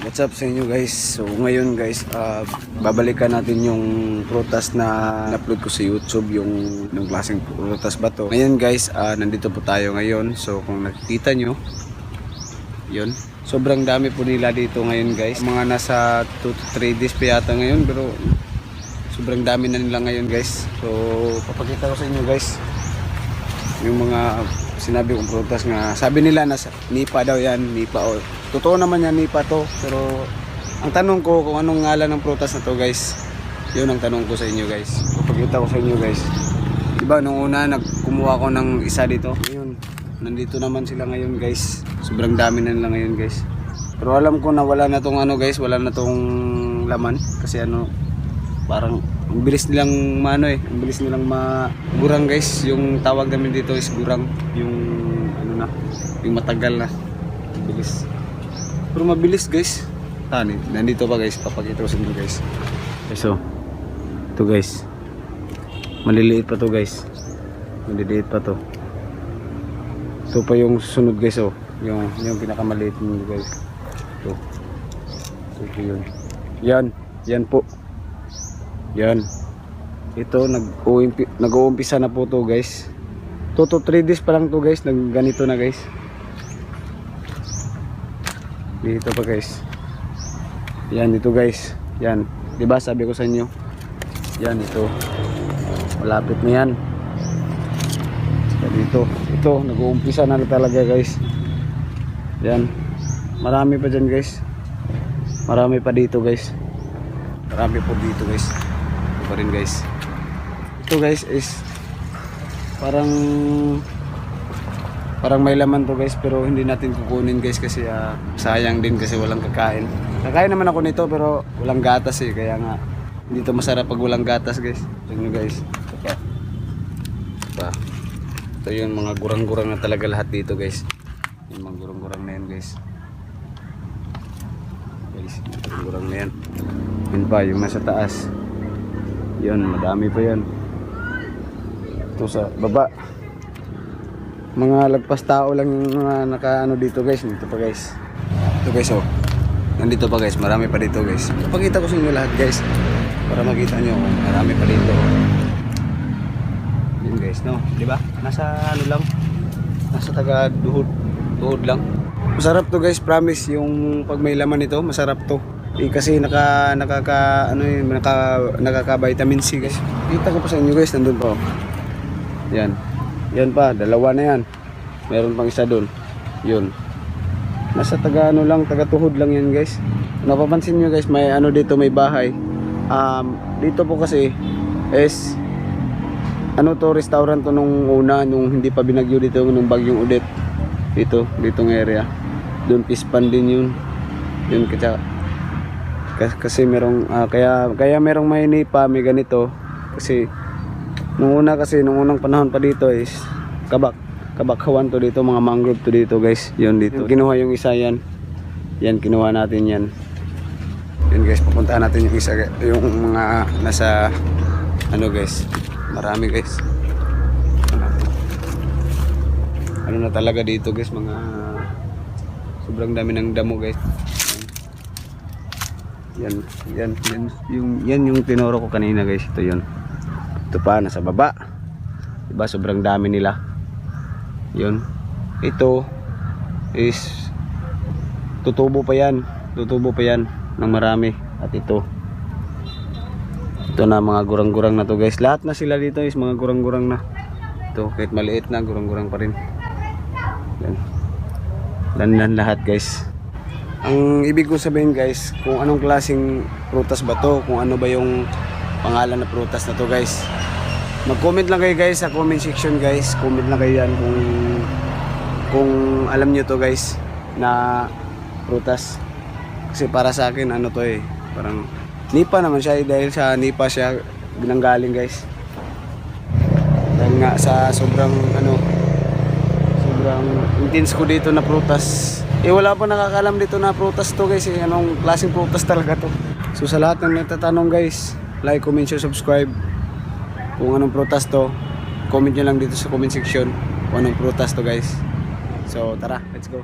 What's up sa inyo guys? So ngayon guys, babalikan natin yung prutas na upload ko sa YouTube, yung klaseng prutas ba to. Ngayon guys, nandito po tayo ngayon. So kung nakikita nyo, yun, sobrang dami po nila dito ngayon guys. Mga nasa 2 to 3 days pa yata ngayon, pero sobrang dami na nila ngayon guys. So papakita ko sa inyo guys yung mga sinabi kong prutas nga. Sabi nila nasa nipa daw yan, nipa. O totoo naman yan, nipa to. Pero ang tanong ko kung anong ngalan ng prutas na to guys, yun ang tanong ko sa inyo guys. Papakita ko sa inyo guys. Diba nung una kumuha ko ng isa dito, ngayon nandito naman sila ngayon guys. Sobrang dami na nila ngayon guys. Pero alam ko na wala na tong ano guys, wala na tong laman. Kasi ano, parang ang bilis nilang ang bilis nilang gurang guys. Yung tawag namin dito is gurang, yung ano na, yung matagal na, bilis. Pero mabilis guys. Nandito pa guys, papakita ko sa inyo guys. So, ito guys, maliliit pa to guys, maliliit pa to. Ito pa yung sunod guys, oh, yung pinakamaliit nyo guys. Ito yun. Yan po. Yan. Ito nag-uumpisa na po to guys. 2 to 3 days pa lang to guys, ganito na guys. Dito pa guys. Yan dito guys. Yan. 'Di ba sabi ko sa inyo? Yan ito. Malapit na yan. Saka dito. Ito nag-uumpisa na talaga guys. Yan. Marami pa diyan guys. Marami pa dito guys. Marami po dito guys. Pa rin guys. Ito guys is parang may laman to guys, pero hindi natin kukunin guys kasi sayang din kasi walang kakain. Kakain naman ako nito pero walang gatas eh, kaya nga dito masarap pag walang gatas guys. Tingnan guys. Ito yung mga gurang-gurang na talaga lahat dito guys. Yung mga gurang-gurang na yan guys. Gurang na yan. Yun pa yung nasa taas. Yan, madami pa yan. Ito sa baba, mga lagpas tao lang yung mga nakaano dito guys. Dito pa guys. Ito guys, oh, nandito pa guys, marami pa dito guys. Ipakita ko sa inyo lahat guys para makita nyo, marami pa dito. Yun guys, no, diba? Nasa ano lang, nasa taga tuhod lang. Masarap to guys, promise. Yung pag may laman ito, masarap to. Kasi nakaka-vitamin C guys. Kita ko pa sa inyo guys, nandun pa. Yan. Yan pa, dalawa na yan. Meron pang isa doon. Yun. Nasa taga tuhod lang yan guys. Napapansin nyo guys, may ano dito, may bahay. Dito po kasi is ano to, restaurant to nung una, nung hindi pa binagyo dito, nung bagyong Odette. Ditong area. Doon pispan din yun. Yun kasi merong kaya merong may nipa, may ganito kasi nung unang panahon pa dito is kabakhawan to dito, mga mangrove to dito guys. Yun dito kinuha yung isa, yan kinuha natin yan. Yun guys, pupuntahan natin yung isa, yung mga nasa ano guys, marami guys. Ano na talaga dito guys, mga sobrang dami ng damo guys. Yan yung tinuro ko kanina guys. Ito yun. Ito pa nasa baba. Diba sobrang dami nila. Yun. Ito is tutubo pa yan ng marami. At ito na mga gurang-gurang na to guys. Lahat na sila dito is mga gurang-gurang na. Ito kahit maliit na, gurang-gurang pa rin. Yan lahat guys. Ang ibig ko sabihin guys, kung anong klaseng prutas ba to, kung ano ba yung pangalan na prutas na to guys, mag-comment lang kayo guys sa comment section guys. Comment lang kayo yan kung alam nyo to guys na prutas. Kasi para sa akin ano to eh, parang nipa naman siya, dahil sa nipa siya binanggaling guys. Dahil nga sa sobrang intense ko dito na prutas. Wala pa nakakalam dito na prutas to guys, anong klaseng prutas talaga to. So sa lahat ng nagtatanong guys, like, comment, share, subscribe. Kung anong prutas to, comment nyo lang dito sa comment section kung anong prutas to guys. So tara, let's go.